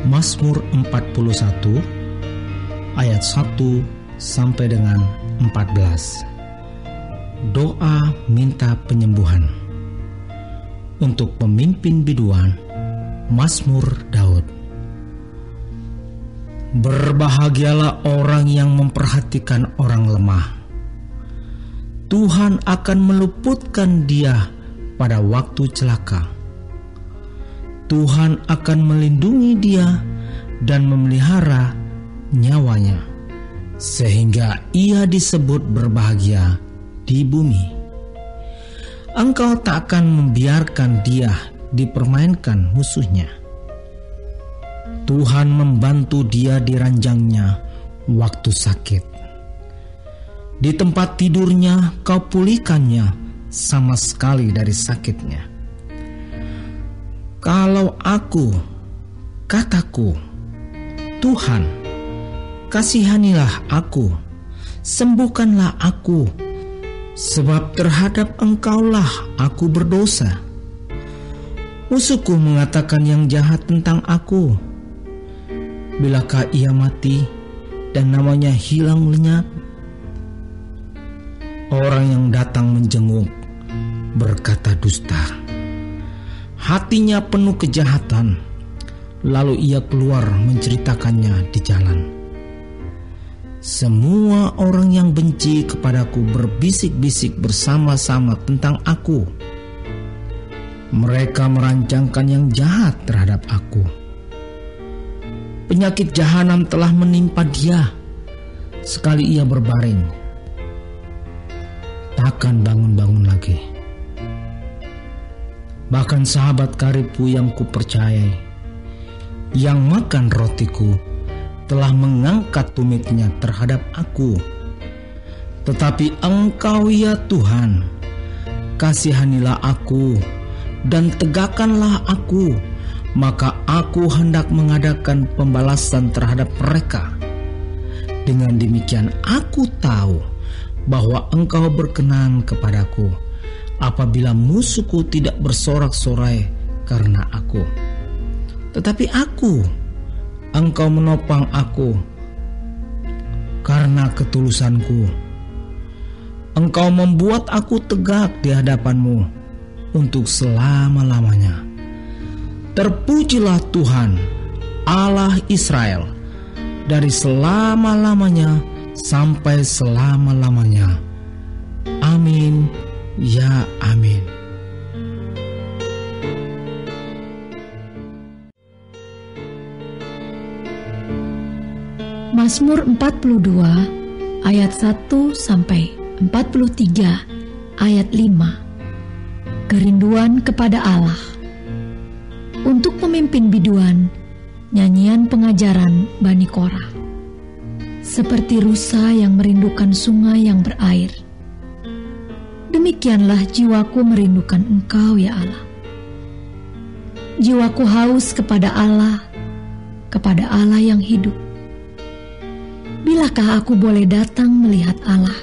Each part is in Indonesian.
Mazmur 41 ayat 1 sampai dengan 14. Doa minta penyembuhan. Untuk pemimpin biduan, Mazmur Daud. Berbahagialah orang yang memperhatikan orang lemah. Tuhan akan meluputkan dia pada waktu celaka. Tuhan akan melindungi dia dan memelihara nyawanya, sehingga ia disebut berbahagia di bumi. Engkau tak akan membiarkan dia dipermainkan musuhnya. Tuhan membantu dia di ranjangnya waktu sakit. Di tempat tidurnya kau pulihkannya sama sekali dari sakitnya. Kalau aku, kataku, Tuhan, kasihanilah aku, sembuhkanlah aku, sebab terhadap Engkaulah aku berdosa. Musuhku mengatakan yang jahat tentang aku. Bilakah ia mati dan namanya hilang lenyap? Orang yang datang menjenguk berkata dusta. Hatinya penuh kejahatan, lalu ia keluar menceritakannya di jalan. Semua orang yang benci kepadaku berbisik-bisik bersama-sama tentang aku. Mereka merancangkan yang jahat terhadap aku. Penyakit jahanam telah menimpa dia. Sekali ia berbaring, takkan bangun-bangun lagi. Bahkan sahabat karibku yang kupercayai, yang makan rotiku, telah mengangkat tumitnya terhadap aku. Tetapi Engkau ya Tuhan, kasihanilah aku dan tegakkanlah aku, maka aku hendak mengadakan pembalasan terhadap mereka. Dengan demikian aku tahu bahwa Engkau berkenan kepadaku, apabila musuhku tidak bersorak-sorai karena aku. Tetapi aku, Engkau menopang aku karena ketulusanku. Engkau membuat aku tegak di hadapan-Mu untuk selama-lamanya. Terpujilah Tuhan, Allah Israel, dari selama-lamanya sampai selama-lamanya. Amin. Ya, amin. Mazmur 42 ayat 1 sampai 43 ayat 5. Kerinduan kepada Allah. Untuk pemimpin biduan, nyanyian pengajaran Bani Korah. Seperti rusa yang merindukan sungai yang berair, demikianlah jiwaku merindukan Engkau ya Allah. Jiwaku haus kepada Allah yang hidup. Bilakah aku boleh datang melihat Allah?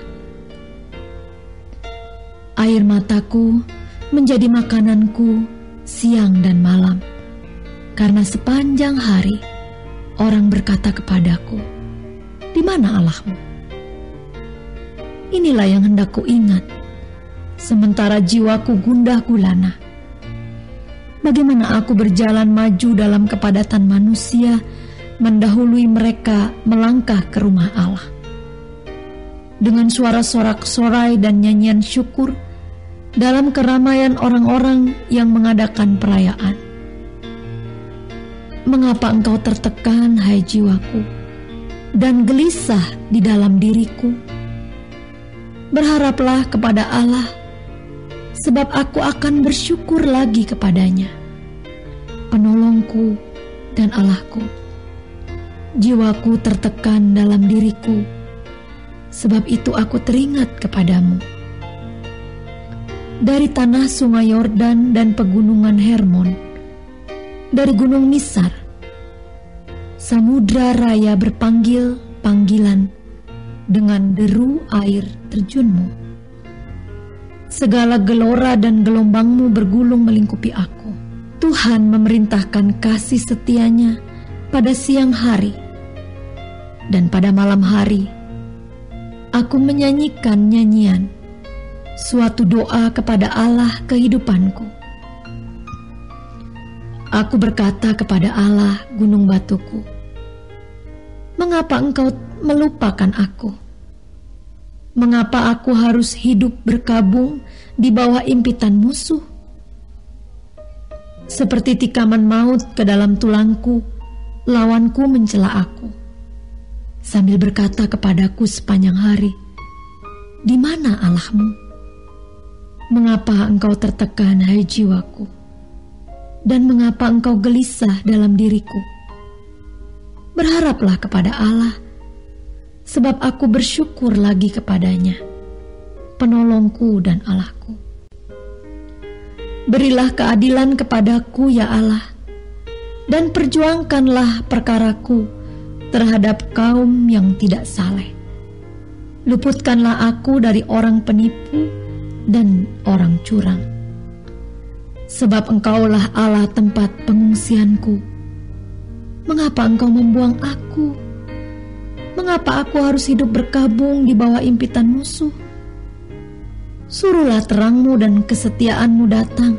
Air mataku menjadi makananku siang dan malam, karena sepanjang hari orang berkata kepadaku, di mana Allahmu? Inilah yang hendak ku ingat, sementara jiwaku gundah gulana. Bagaimana aku berjalan maju dalam kepadatan manusia, mendahului mereka melangkah ke rumah Allah. Dengan suara sorak-sorai dan nyanyian syukur, dalam keramaian orang-orang yang mengadakan perayaan. Mengapa engkau tertekan, hai jiwaku, dan gelisah di dalam diriku? Berharaplah kepada Allah, sebab aku akan bersyukur lagi kepadanya, penolongku dan Allahku. Jiwaku tertekan dalam diriku, sebab itu aku teringat kepadamu. Dari tanah sungai Yordan dan pegunungan Hermon, dari gunung Misar, samudra raya berpanggil panggilan dengan deru air terjunmu. Segala gelora dan gelombangmu bergulung melingkupi aku. Tuhan memerintahkan kasih setianya pada siang hari, dan pada malam hari aku menyanyikan nyanyian, suatu doa kepada Allah kehidupanku. Aku berkata kepada Allah, gunung batuku, mengapa engkau melupakan aku? Mengapa aku harus hidup berkabung di bawah impitan musuh? Seperti tikaman maut ke dalam tulangku, lawanku mencela aku, sambil berkata kepadaku sepanjang hari, di mana Allahmu? Mengapa engkau tertekan, hai jiwaku? Dan mengapa engkau gelisah dalam diriku? Berharaplah kepada Allah, sebab aku bersyukur lagi kepadanya, penolongku dan Allahku. Berilah keadilan kepadaku, ya Allah, dan perjuangkanlah perkaraku terhadap kaum yang tidak saleh. Luputkanlah aku dari orang penipu dan orang curang. Sebab engkaulah Allah tempat pengungsianku. Mengapa engkau membuang aku? Mengapa aku harus hidup berkabung di bawah impitan musuh? Suruhlah terangmu dan kesetiaanmu datang,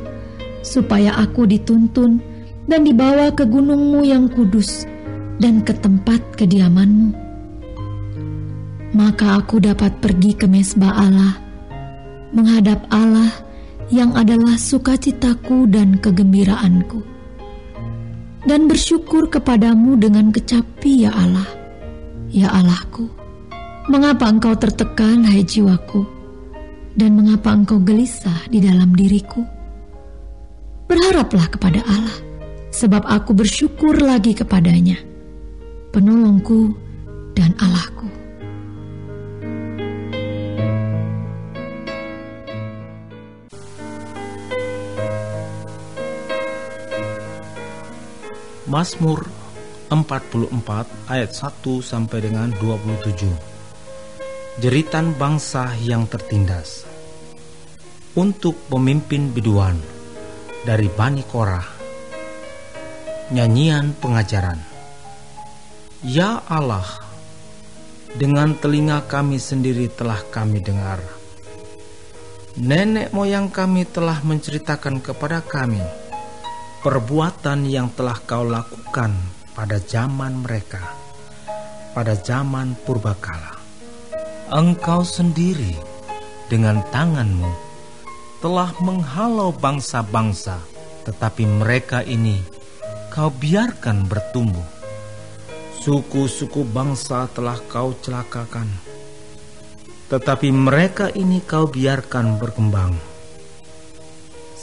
supaya aku dituntun dan dibawa ke gunungmu yang kudus dan ke tempat kediamanmu. Maka aku dapat pergi ke mezbah Allah, menghadap Allah yang adalah sukacitaku dan kegembiraanku, dan bersyukur kepadamu dengan kecapi, ya Allah, ya Allahku. Mengapa engkau tertekan, hai jiwaku? Dan mengapa engkau gelisah di dalam diriku? Berharaplah kepada Allah, sebab aku bersyukur lagi kepadanya, penolongku dan Allahku. Mazmur 44 ayat 1 sampai dengan 27. Jeritan bangsa yang tertindas. Untuk pemimpin biduan dari Bani Korah. Nyanyian pengajaran. Ya Allah, dengan telinga kami sendiri telah kami dengar. Nenek moyang kami telah menceritakan kepada kami perbuatan yang telah kau lakukan pada zaman mereka, pada zaman purbakala. Engkau sendiri dengan tanganmu telah menghalau bangsa-bangsa, tetapi mereka ini kau biarkan bertumbuh. Suku-suku bangsa telah kau celakakan, tetapi mereka ini kau biarkan berkembang.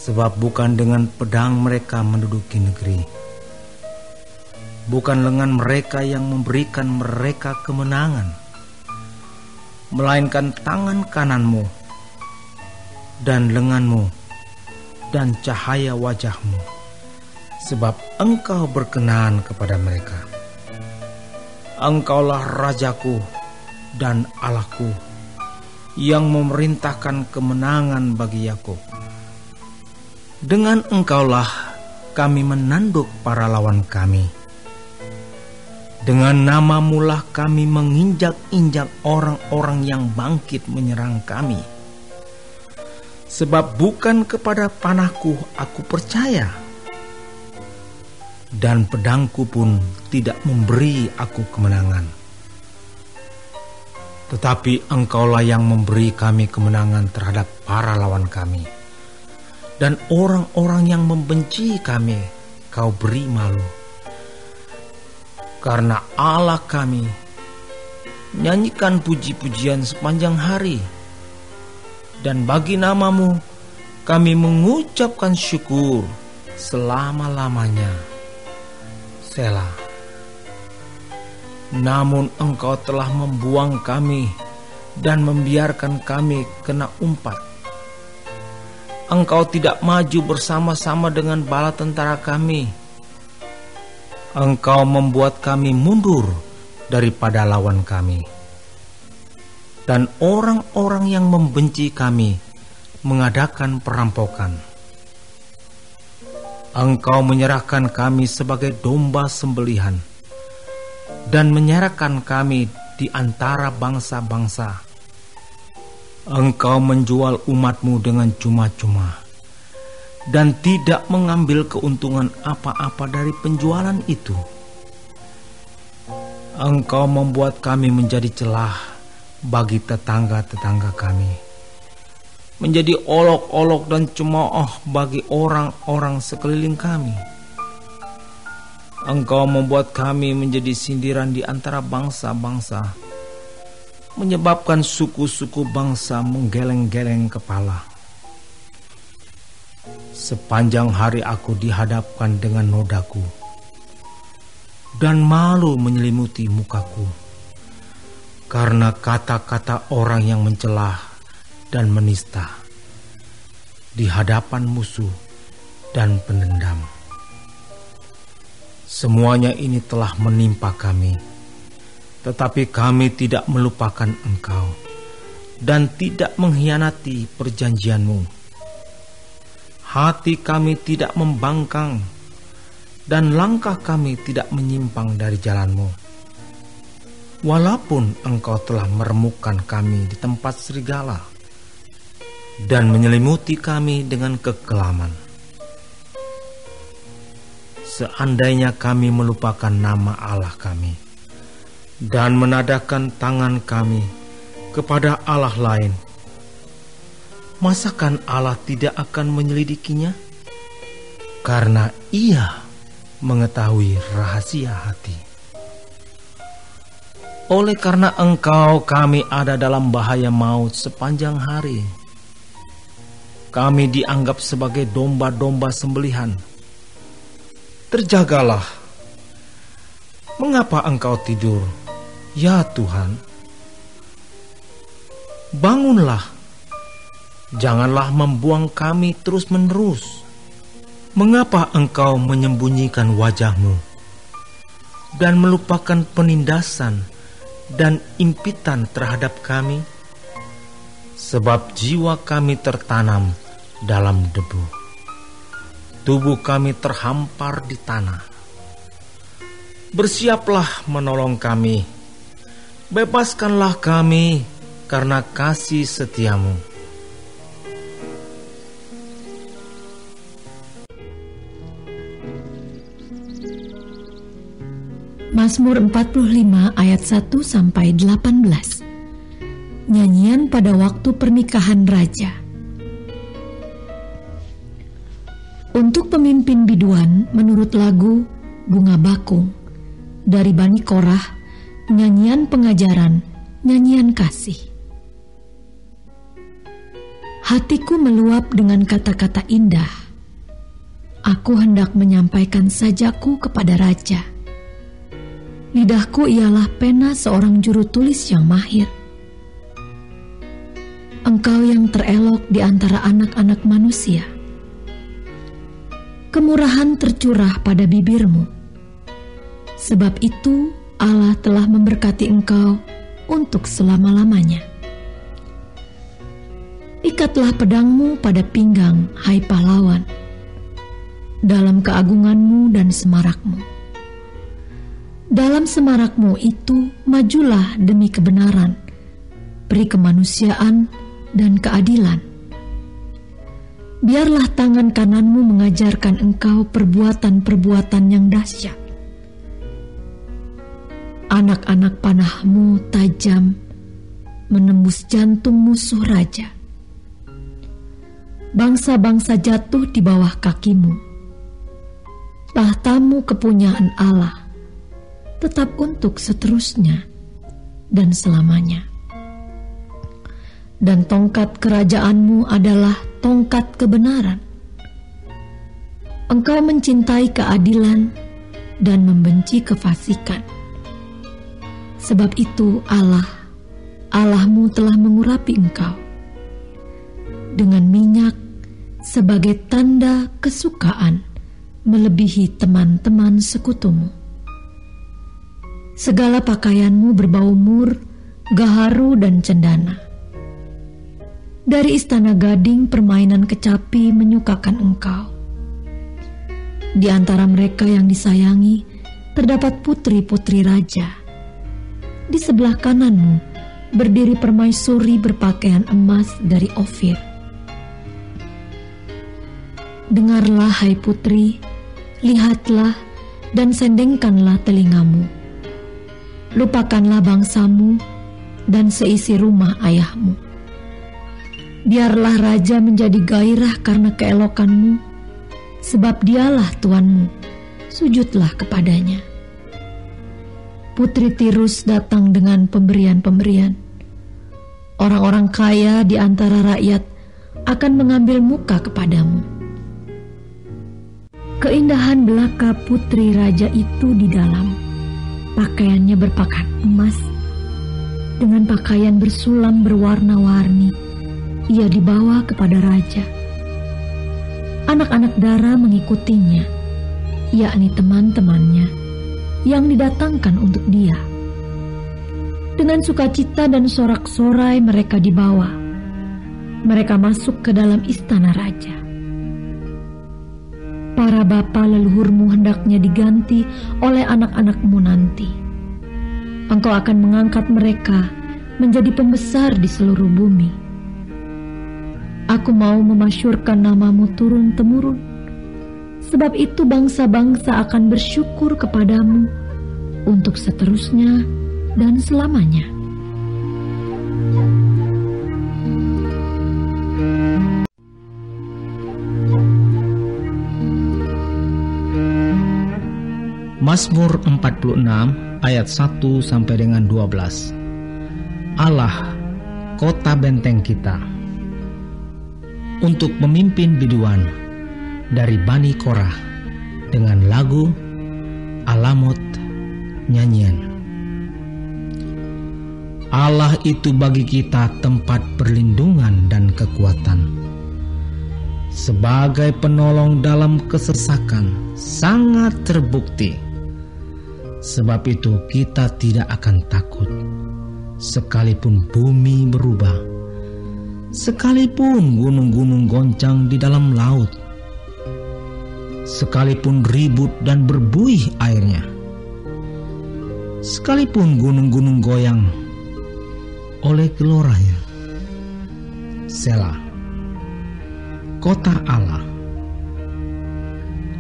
Sebab bukan dengan pedang mereka menduduki negeri, bukan lengan mereka yang memberikan mereka kemenangan, melainkan tangan kananmu dan lenganmu dan cahaya wajahmu, sebab engkau berkenan kepada mereka. Engkaulah Rajaku dan Allahku, yang memerintahkan kemenangan bagi Yakub. Dengan engkaulah kami menanduk para lawan kami. Dengan namamulah kami menginjak-injak orang-orang yang bangkit menyerang kami. Sebab bukan kepada panahku aku percaya, dan pedangku pun tidak memberi aku kemenangan. Tetapi engkaulah yang memberi kami kemenangan terhadap para lawan kami. Dan orang-orang yang membenci kami kau beri malu. Karena Allah kami, nyanyikan puji-pujian sepanjang hari. Dan bagi namamu kami mengucapkan syukur selama-lamanya. Selah. Namun engkau telah membuang kami dan membiarkan kami kena umpat. Engkau tidak maju bersama-sama dengan bala tentara kami. Engkau membuat kami mundur daripada lawan kami. Dan orang-orang yang membenci kami mengadakan perampokan. Engkau menyerahkan kami sebagai domba sembelihan dan menyerahkan kami di antara bangsa-bangsa. Engkau menjual umat-Mu dengan cuma-cuma dan tidak mengambil keuntungan apa-apa dari penjualan itu. Engkau membuat kami menjadi celah bagi tetangga-tetangga kami, menjadi olok-olok dan cemooh bagi orang-orang sekeliling kami. Engkau membuat kami menjadi sindiran di antara bangsa-bangsa, menyebabkan suku-suku bangsa menggeleng-geleng kepala. Sepanjang hari aku dihadapkan dengan nodaku, dan malu menyelimuti mukaku, karena kata-kata orang yang mencela dan menista di hadapan musuh dan pendendam. Semuanya ini telah menimpa kami, tetapi kami tidak melupakan Engkau dan tidak mengkhianati perjanjian-Mu. Hati kami tidak membangkang dan langkah kami tidak menyimpang dari jalan-Mu. Walaupun Engkau telah meremukkan kami di tempat serigala dan menyelimuti kami dengan kekelaman. Seandainya kami melupakan nama Allah kami dan menadahkan tangan kami kepada Allah lain, masakan Allah tidak akan menyelidikinya? Karena Ia mengetahui rahasia hati. Oleh karena Engkau, kami ada dalam bahaya maut sepanjang hari. Kami dianggap sebagai domba-domba sembelihan. Terjagalah. Mengapa Engkau tidur, ya Tuhan? Bangunlah. Janganlah membuang kami terus-menerus. Mengapa Engkau menyembunyikan wajah-Mu dan melupakan penindasan dan impitan terhadap kami? Sebab jiwa kami tertanam dalam debu, tubuh kami terhampar di tanah. Bersiaplah menolong kami, bebaskanlah kami karena kasih setia-Mu. Mazmur 45 ayat 1 sampai 18. Nyanyian pada waktu pernikahan raja. Untuk pemimpin biduan menurut lagu Bunga Bakung dari Bani Korah, nyanyian pengajaran, nyanyian kasih. Hatiku meluap dengan kata-kata indah. Aku hendak menyampaikan sajaku kepada raja. Lidahku ialah pena seorang juru tulis yang mahir. Engkau yang terelok di antara anak-anak manusia. Kemurahan tercurah pada bibir-Mu. Sebab itu Allah telah memberkati Engkau untuk selama-lamanya. Ikatlah pedang-Mu pada pinggang, hai pahlawan, dalam keagungan-Mu dan semarak-Mu. Dalam semarak-Mu itu majulah demi kebenaran, peri kemanusiaan dan keadilan. Biarlah tangan kanan-Mu mengajarkan Engkau perbuatan-perbuatan yang dahsyat. Anak-anak panah-Mu tajam, menembus jantung musuh raja. Bangsa-bangsa jatuh di bawah kaki-Mu. Tahta-Mu kepunyaan Allah, tetap untuk seterusnya dan selamanya. Dan tongkat kerajaan-Mu adalah tongkat kebenaran. Engkau mencintai keadilan dan membenci kefasikan. Sebab itu Allah-Mu telah mengurapi Engkau dengan minyak sebagai tanda kesukaan melebihi teman-teman sekutu-Mu. Segala pakaian-Mu berbau mur, gaharu dan cendana. Dari istana gading permainan kecapi menyukakan Engkau. Di antara mereka yang disayangi terdapat putri-putri raja. Di sebelah kananmu berdiri permaisuri berpakaian emas dari Ofir. Dengarlah, hai putri, lihatlah dan sendengkanlah telingamu. Lupakanlah bangsamu dan seisi rumah ayahmu. Biarlah raja menjadi gairah karena keelokanmu, sebab dialah Tuanmu, sujudlah kepadanya. Putri Tirus datang dengan pemberian-pemberian. Orang-orang kaya di antara rakyat akan mengambil muka kepadamu. Keindahan belaka putri raja itu di dalam. Pakaiannya berpakaian emas. Dengan pakaian bersulam berwarna-warni, ia dibawa kepada raja. Anak-anak dara mengikutinya, yakni teman-temannya yang didatangkan untuk dia. Dengan sukacita dan sorak-sorai mereka dibawa. Mereka masuk ke dalam istana raja. Para bapa leluhurmu hendaknya diganti oleh anak-anakmu nanti. Engkau akan mengangkat mereka menjadi pembesar di seluruh bumi. Aku mau memasyurkan namamu turun-temurun. Sebab itu bangsa-bangsa akan bersyukur kepadamu untuk seterusnya dan selamanya. Mazmur 46 ayat 1 sampai dengan 12. Allah, kota benteng kita. Untuk memimpin biduan dari Bani Korah dengan lagu Alamot nyanyian. Allah itu bagi kita tempat perlindungan dan kekuatan. Sebagai penolong dalam kesesakan sangat terbukti. Sebab itu kita tidak akan takut, sekalipun bumi berubah, sekalipun gunung-gunung goncang di dalam laut, sekalipun ribut dan berbuih airnya, sekalipun gunung-gunung goyang oleh geloranya. Selah. Kota Allah,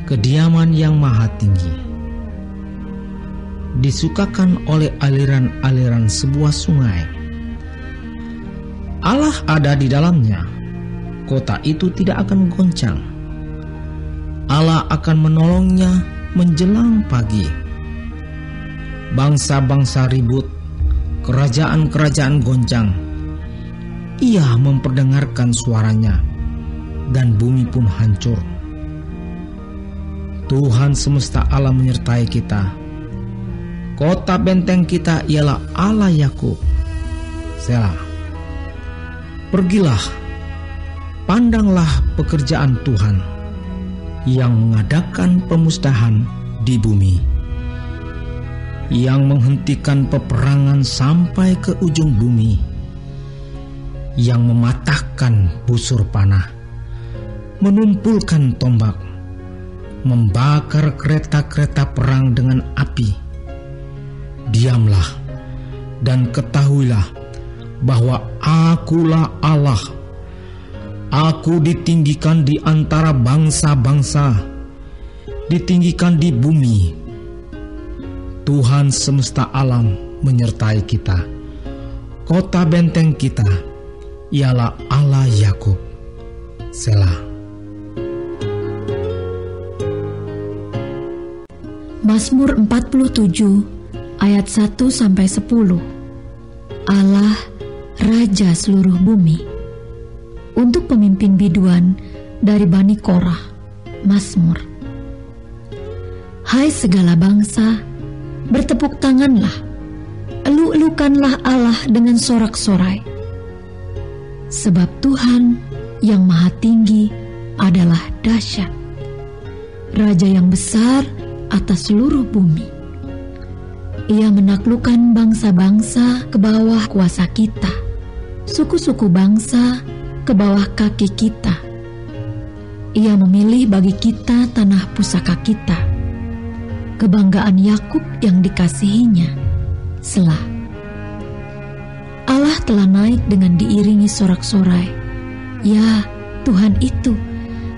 kediaman yang maha tinggi, disukakan oleh aliran-aliran sebuah sungai. Allah ada di dalamnya, kota itu tidak akan goncang. Allah akan menolongnya menjelang pagi. Bangsa-bangsa ribut, kerajaan-kerajaan goncang. Ia memperdengarkan suaranya, dan bumi pun hancur. Tuhan semesta alam menyertai kita. Kota benteng kita ialah Allah Yakub. Selah. Pergilah, pandanglah pekerjaan Tuhan yang mengadakan pemusnahan di bumi, yang menghentikan peperangan sampai ke ujung bumi, yang mematahkan busur panah, menumpulkan tombak, membakar kereta-kereta perang dengan api. Diamlah dan ketahuilah bahwa Akulah Allah. Aku ditinggikan di antara bangsa-bangsa, ditinggikan di bumi. Tuhan semesta alam menyertai kita. Kota benteng kita ialah Allah Yakub. Selah. Mazmur 47 ayat 1 sampai 10. Allah Raja seluruh bumi. Untuk pemimpin biduan dari Bani Korah. Mazmur. Hai segala bangsa, bertepuk tanganlah, elu-elukanlah Allah dengan sorak-sorai. Sebab Tuhan yang maha tinggi adalah dahsyat, Raja yang besar atas seluruh bumi. Ia menaklukkan bangsa-bangsa ke bawah kuasa kita, suku-suku bangsa ke bawah kaki kita. Ia memilih bagi kita tanah pusaka kita, kebanggaan Yakub yang dikasihinya. Selah. telah naik dengan diiringi sorak-sorai. Ya, Tuhan itu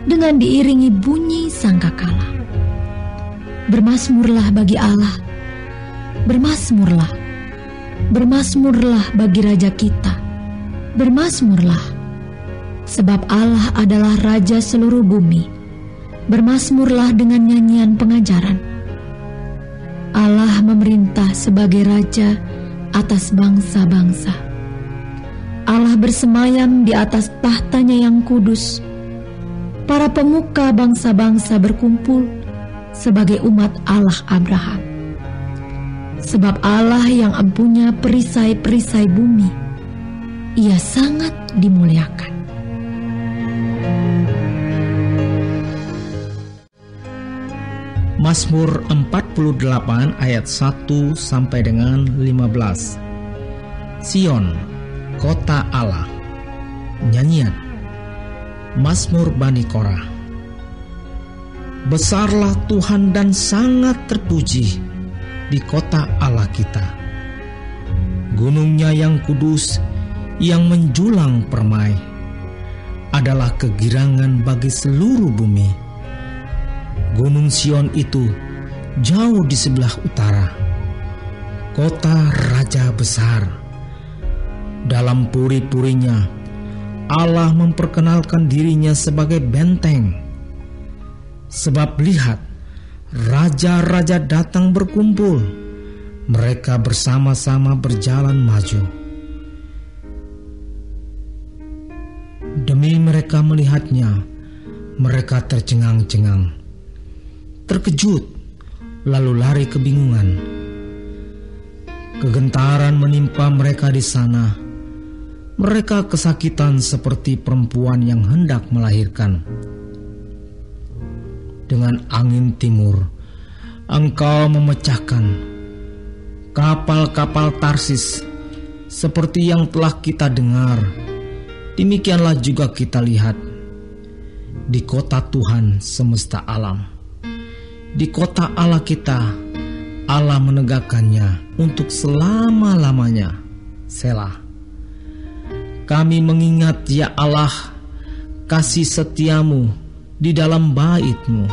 dengan diiringi bunyi sangkakala. Bermasmurlah bagi Allah, bermasmurlah, bermasmurlah bagi Raja kita, bermasmurlah, sebab Allah adalah Raja seluruh bumi. Bermasmurlah dengan nyanyian pengajaran. Allah memerintah sebagai Raja atas bangsa-bangsa. Allah bersemayam di atas tahtanya yang kudus. Para pemuka bangsa-bangsa berkumpul sebagai umat Allah Abraham. Sebab Allah yang empunya perisai-perisai bumi, Ia sangat dimuliakan. Mazmur 48 ayat 1 sampai dengan 15. Sion, kota Allah. Nyanyian Mazmur Bani Korah. Besarlah Tuhan dan sangat terpuji di kota Allah kita. Gunungnya yang kudus, yang menjulang permai, adalah kegirangan bagi seluruh bumi. Gunung Sion itu jauh di sebelah utara, kota Raja besar. Dalam puri-purinya, Allah memperkenalkan dirinya sebagai benteng. Sebab lihat, raja-raja datang berkumpul, mereka bersama-sama berjalan maju. Demi mereka melihatnya, mereka tercengang-cengang, terkejut, lalu lari kebingungan. Kegentaran menimpa mereka di sana. Mereka kesakitan seperti perempuan yang hendak melahirkan. Dengan angin timur, Engkau memecahkan kapal-kapal Tarsis seperti yang telah kita dengar. Demikianlah juga kita lihat di kota Tuhan semesta alam. Di kota Allah kita, Allah menegakkannya untuk selama-lamanya. Selah. Kami mengingat, ya Allah, kasih setiamu di dalam bait-Mu.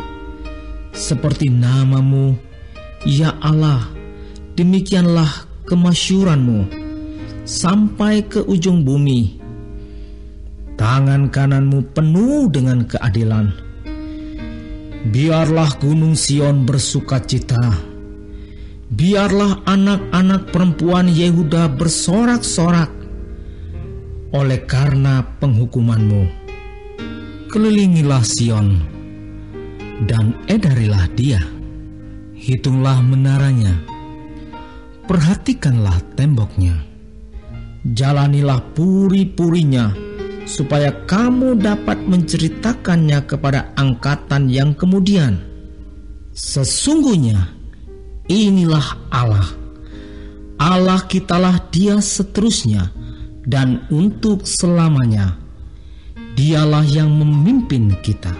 Seperti nama-Mu, ya Allah, demikianlah kemasyuran-Mu sampai ke ujung bumi. Tangan kanan-Mu penuh dengan keadilan. Biarlah gunung Sion bersukacita. Biarlah anak-anak perempuan Yehuda bersorak-sorak oleh karena penghukuman-Mu. Kelilingilah Sion dan edarilah dia. Hitunglah menaranya, perhatikanlah temboknya. Jalanilah puri-purinya, supaya kamu dapat menceritakannya kepada angkatan yang kemudian. Sesungguhnya inilah Allah. Allah kitalah Dia seterusnya dan untuk selamanya. Dialah yang memimpin kita.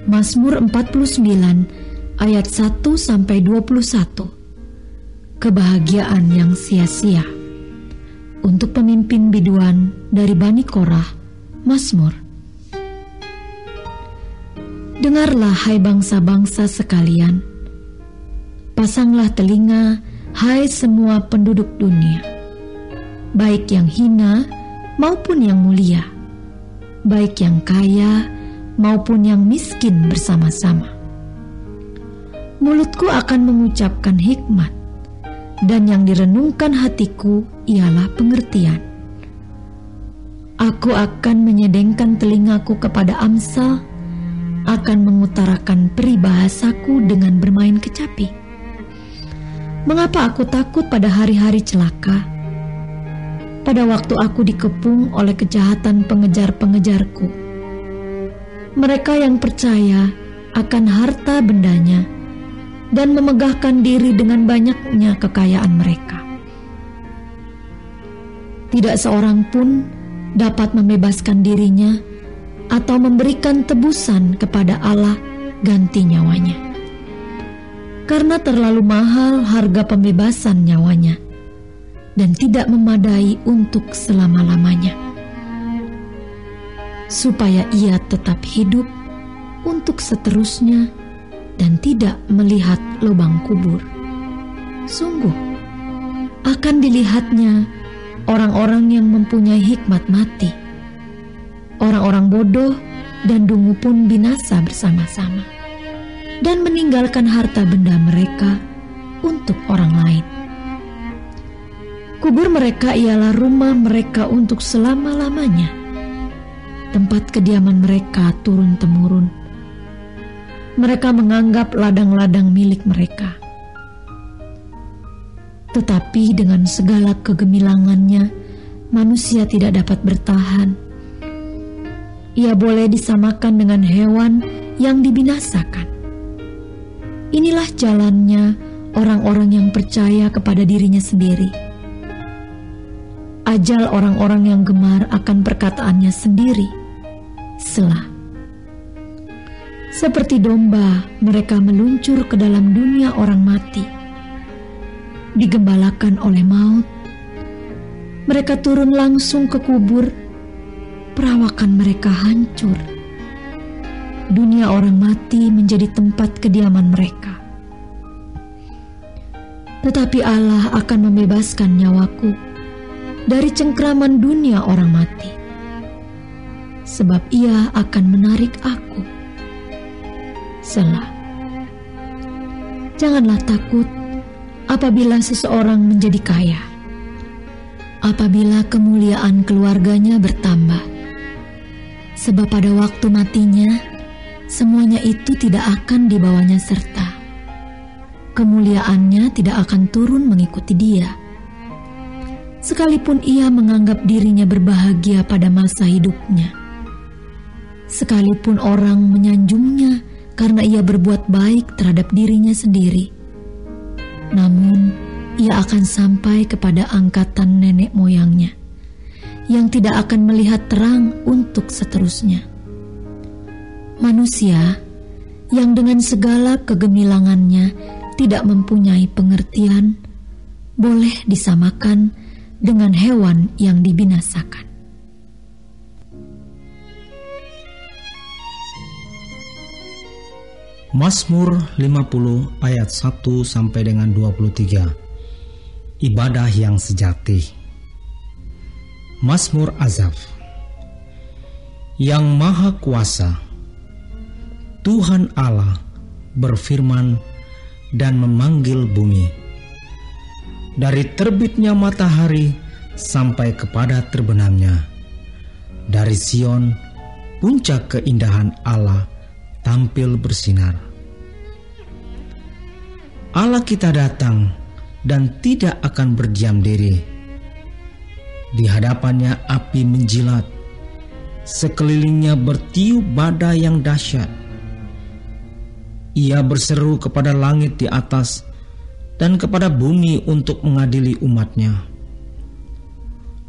Mazmur 49 ayat 1 sampai 21. Kebahagiaan yang sia-sia. Untuk pemimpin biduan dari Bani Korah, Mazmur. Dengarlah hai bangsa-bangsa sekalian, pasanglah telinga hai semua penduduk dunia, baik yang hina maupun yang mulia, baik yang kaya maupun yang miskin bersama-sama. Mulutku akan mengucapkan hikmat, dan yang direnungkan hatiku ialah pengertian. Aku akan menyedengkan telingaku kepada Amsal, akan mengutarakan peribahasaku dengan bermain kecapi. Mengapa aku takut pada hari-hari celaka? Pada waktu aku dikepung oleh kejahatan pengejar-pengejarku. Mereka yang percaya akan harta bendanya dan memegahkan diri dengan banyaknya kekayaan mereka. Tidak seorang pun dapat membebaskan dirinya atau memberikan tebusan kepada Allah ganti nyawanya. karena terlalu mahal harga pembebasan nyawanya dan tidak memadai untuk selama-lamanya. Supaya ia tetap hidup untuk seterusnya dan tidak melihat lubang kubur. Sungguh, akan dilihatnya orang-orang yang mempunyai hikmat mati. Orang-orang bodoh dan dungu pun binasa bersama-sama dan meninggalkan harta benda mereka untuk orang lain. Kubur mereka ialah rumah mereka untuk selama-lamanya, tempat kediaman mereka turun-temurun. Mereka menganggap ladang-ladang milik mereka. Tetapi dengan segala kegemilangannya, manusia tidak dapat bertahan. Ia boleh disamakan dengan hewan yang dibinasakan. Inilah jalannya orang-orang yang percaya kepada dirinya sendiri. Ajal orang-orang yang gemar akan perkataannya sendiri. Selah. Seperti domba, mereka meluncur ke dalam dunia orang mati. Digembalakan oleh maut. Mereka turun langsung ke kubur. Perawakan mereka hancur. Dunia orang mati menjadi tempat kediaman mereka. Tetapi Allah akan membebaskan nyawaku dari cengkraman dunia orang mati, sebab Ia akan menarik aku. Selah. Janganlah takut apabila seseorang menjadi kaya, apabila kemuliaan keluarganya bertambah, sebab pada waktu matinya semuanya itu tidak akan dibawanya serta. Kemuliaannya tidak akan turun mengikuti dia. Sekalipun ia menganggap dirinya berbahagia pada masa hidupnya, sekalipun orang menyanjungnya karena ia berbuat baik terhadap dirinya sendiri, namun ia akan sampai kepada angkatan nenek moyangnya yang tidak akan melihat terang untuk seterusnya. Manusia yang dengan segala kegemilangannya tidak mempunyai pengertian boleh disamakan dengan hewan yang dibinasakan. Mazmur 50 ayat 1 sampai dengan 23. Ibadah yang sejati. Mazmur Asaf. Yang Maha Kuasa, Tuhan Allah berfirman dan memanggil bumi. Dari terbitnya matahari sampai kepada terbenamnya, dari Sion puncak keindahan Allah tampil bersinar. Allah kita datang dan tidak akan berdiam diri. Di hadapannya api menjilat, sekelilingnya bertiup badai yang dahsyat. Ia berseru kepada langit di atas dan kepada bumi untuk mengadili umatnya.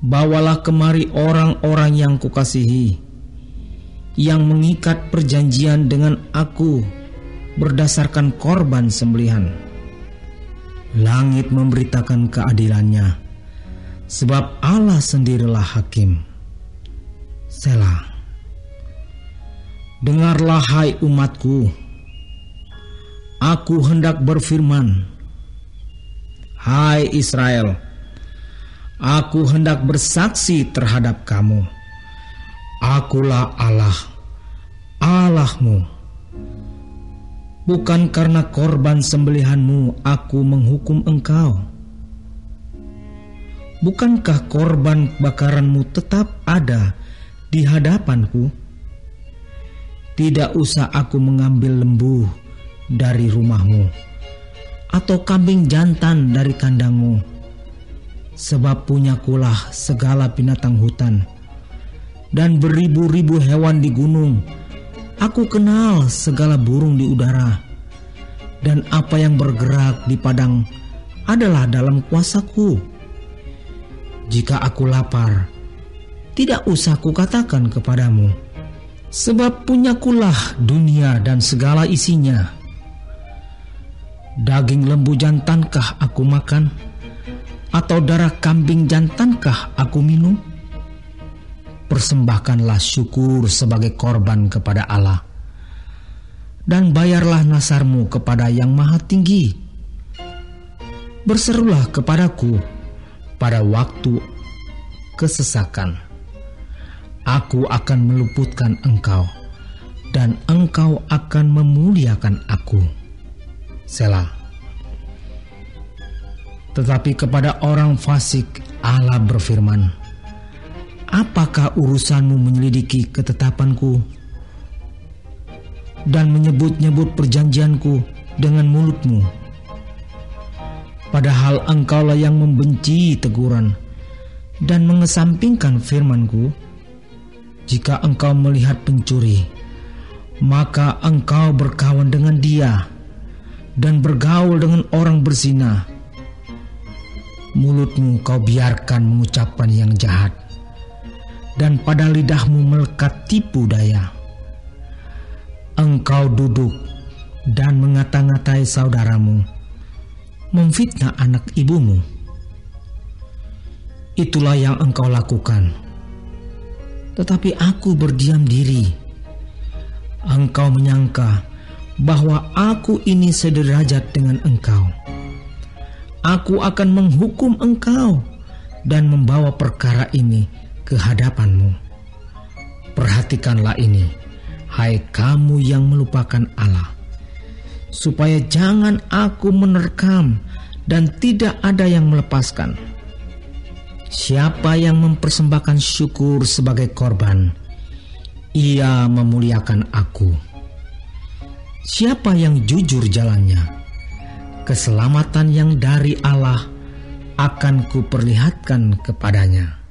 Bawalah kemari orang-orang yang kukasihi, yang mengikat perjanjian dengan aku berdasarkan korban sembelihan. Langit memberitakan keadilannya, sebab Allah sendirilah hakim. Selah. Dengarlah hai umatku, aku hendak berfirman. Hai Israel, aku hendak bersaksi terhadap kamu. Akulah Allah, Allahmu. Bukan karena korban sembelihanmu aku menghukum engkau. Bukankah korban bakaranmu tetap ada di hadapanku? Tidak usah aku mengambil lembu dari rumahmu, atau kambing jantan dari kandangmu, sebab punyakulah segala binatang hutan dan beribu-ribu hewan di gunung. Aku kenal segala burung di udara, dan apa yang bergerak di padang adalah dalam kuasaku. Jika aku lapar, tidak usah kukatakan kepadamu, sebab punyakulah dunia dan segala isinya. Daging lembu jantankah aku makan? Atau darah kambing jantankah aku minum? Persembahkanlah syukur sebagai korban kepada Allah, dan bayarlah nasarmu kepada Yang Maha Tinggi. Berserulah kepadaku pada waktu kesesakan. Aku akan meluputkan engkau, dan engkau akan memuliakan aku. Selah. Tetapi kepada orang fasik Allah berfirman, apakah urusanmu menyelidiki ketetapanku dan menyebut-nyebut perjanjianku dengan mulutmu? Padahal engkaulah yang membenci teguran dan mengesampingkan firmanku. Jika engkau melihat pencuri, maka engkau berkawan dengan dia dan bergaul dengan orang berzina. Mulutmu kau biarkan mengucapkan yang jahat, dan pada lidahmu melekat tipu daya. Engkau duduk dan mengata-ngatai saudaramu, memfitnah anak ibumu. Itulah yang engkau lakukan. Tetapi aku berdiam diri. Engkau menyangka bahwa aku ini sederajat dengan engkau. Aku akan menghukum engkau dan membawa perkara ini ke hadapanmu. Perhatikanlah ini, hai kamu yang melupakan Allah, supaya jangan aku menerkam dan tidak ada yang melepaskan. Siapa yang mempersembahkan syukur sebagai korban, ia memuliakan aku. Siapa yang jujur jalannya, keselamatan yang dari Allah akan kuperlihatkan kepadanya.